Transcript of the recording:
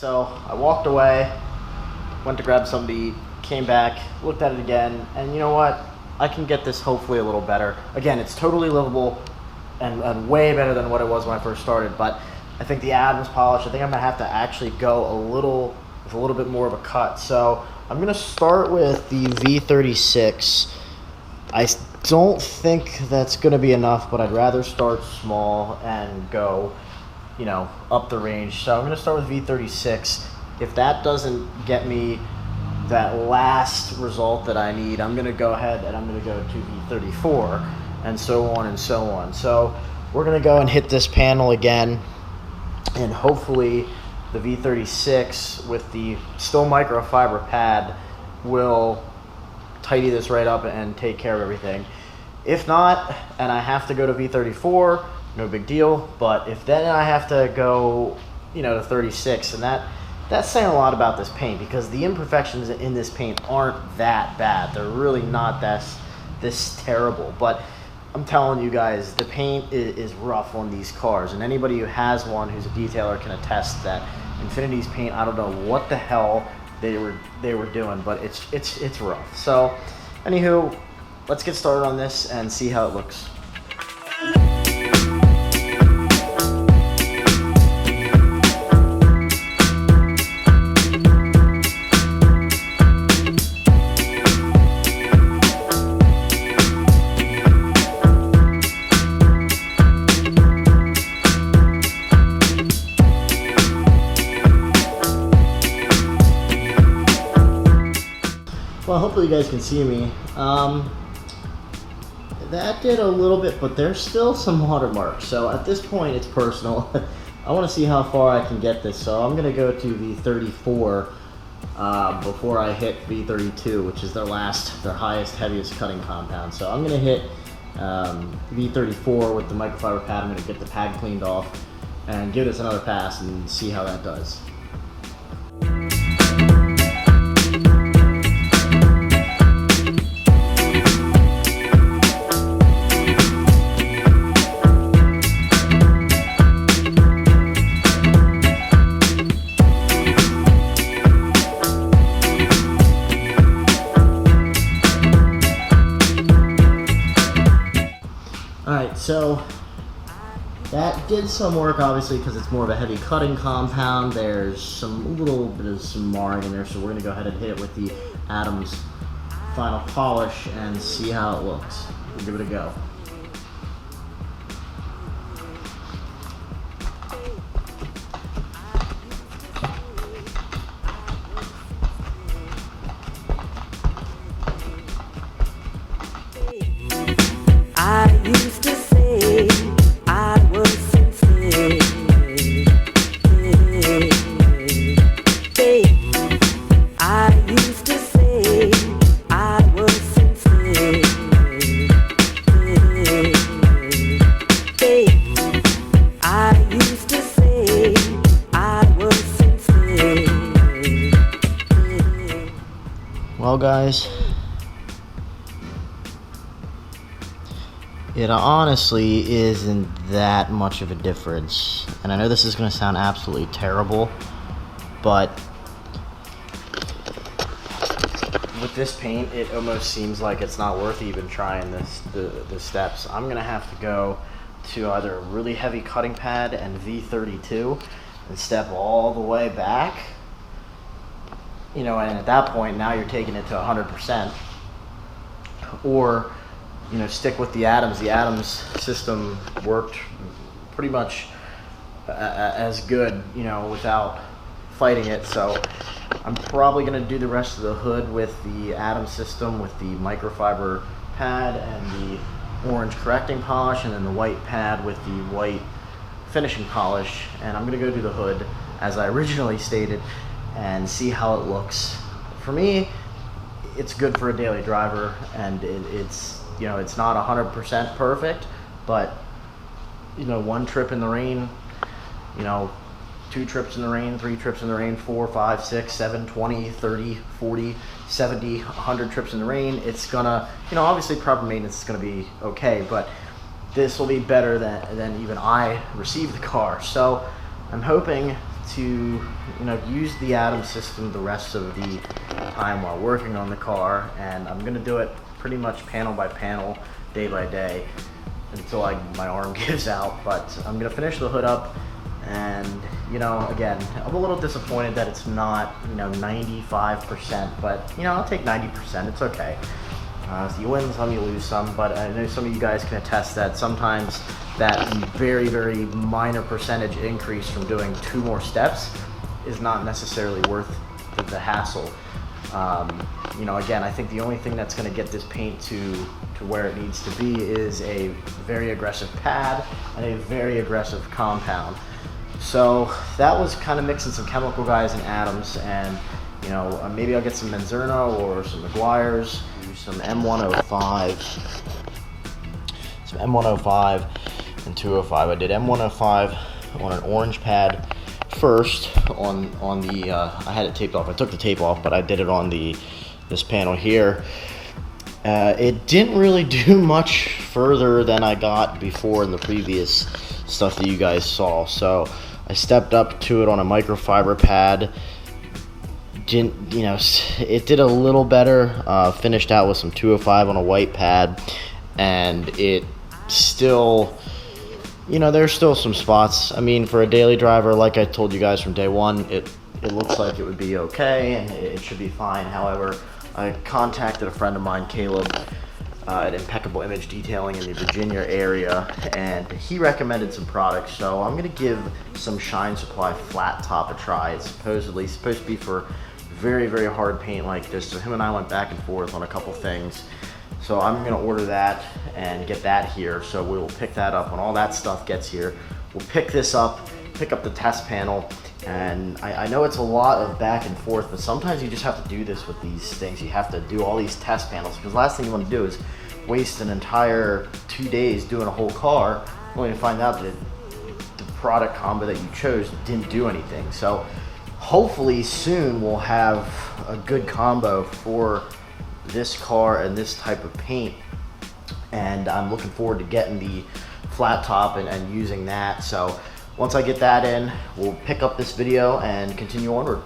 So I walked away, went to grab something to eat, came back, looked at it again, and you know what? I can get this hopefully a little better. Again, it's totally livable and way better than what it was when I first started, but I think the Adams polish, I think I'm gonna have to actually go with a little bit more of a cut. So I'm gonna start with the V36. I don't think that's gonna be enough, but I'd rather start small and go, you know, up the range. So I'm gonna start with V36. If that doesn't get me that last result that I need, I'm gonna go ahead and I'm gonna go to V34 and so on and so on. So we're gonna go and hit this panel again, and hopefully the V36 with the still microfiber pad will tidy this right up and take care of everything. If not, and I have to go to V34, no big deal. But if then I have to go, you know, to 36, and that's saying a lot about this paint, because the imperfections in this paint aren't that bad. They're really not this terrible. But I'm telling you guys, the paint is rough on these cars, and anybody who has one who's a detailer can attest that Infiniti's paint, I don't know what the hell they were doing, but it's rough. So anywho, let's get started on this and see how it looks. Well, hopefully you guys can see me. That did a little bit, but there's still some watermarks. So at this point, it's personal. I want to see how far I can get this. So I'm going to go to V34 before I hit V32, which is their highest, heaviest cutting compound. So I'm going to hit V34 with the microfiber pad. I'm going to get the pad cleaned off and give this another pass and see how that does. Alright, so that did some work, obviously, because it's more of a heavy cutting compound. There's a little bit of some marring in there, so we're going to go ahead and hit it with the Adams final polish and see how it looks. We'll give it a go. I used to say I was sincere. I used to say I was sincere. I used to say I was sincere. Well, guys, it honestly isn't that much of a difference. And I know this is going to sound absolutely terrible, but with this paint, it almost seems like it's not worth even trying the steps. I'm going to have to go to either a really heavy cutting pad and V32 and step all the way back. You know, and at that point, now you're taking it to 100%. Or, you know, stick with the Adams. The Adams system worked pretty much as good, you know, without fighting it. So I'm probably going to do the rest of the hood with the Adams system with the microfiber pad and the orange correcting polish, and then the white pad with the white finishing polish. And I'm going to go do the hood as I originally stated and see how it looks. For me, it's good for a daily driver, and it's, you know, it's not 100% perfect, but, you know, one trip in the rain, you know, 2 trips in the rain, 3 trips in the rain, 4, 5, 6, 7, 20, 30, 40, 70, 100 trips in the rain, it's gonna, you know, obviously proper maintenance is gonna be okay, but this will be better than even I received the car. So I'm hoping to, you know, use the Atom system the rest of the time while working on the car, and I'm gonna do it pretty much panel by panel, day by day, until my arm gives out. But I'm gonna finish the hood up, and you know, again, I'm a little disappointed that it's not, you know, 95%, but you know, I'll take 90%. It's okay. So you win some, you lose some, but I know some of you guys can attest that sometimes that very, very minor percentage increase from doing 2 more steps is not necessarily worth the hassle. You know, again, I think the only thing that's going to get this paint to where it needs to be is a very aggressive pad and a very aggressive compound. So that was kind of mixing some chemical guys and atoms, and you know, maybe I'll get some Menzerno or some Meguiars, use some M105, and 205. I did M105 on an orange pad first on the I had it taped off. I took the tape off, but I did it on this panel here. It didn't really do much further than I got before in the previous stuff that you guys saw. So I stepped up to it on a microfiber pad. Didn't, you know, it did a little better. Finished out with some 205 on a white pad, and it still, you know, there's still some spots. I mean, for a daily driver, like I told you guys from day one, it looks like it would be okay and it should be fine. However, I contacted a friend of mine, Caleb, at Impeccable Image Detailing in the Virginia area, and he recommended some products. So I'm gonna give some Shine Supply flat top a try. It's supposedly supposed to be for very, very hard paint like this. So him and I went back and forth on a couple things. So I'm gonna order that and get that here. So we will pick that up when all that stuff gets here. We'll pick this up, pick up the test panel, and I know it's a lot of back and forth, but sometimes you just have to do this with these things. You have to do all these test panels, because the last thing you want to do is waste an entire 2 days doing a whole car, only to find out that the product combo that you chose didn't do anything. So hopefully soon we'll have a good combo for this car and this type of paint, and I'm looking forward to getting the flat top and using that. So once I get that in, we'll pick up this video and continue onward.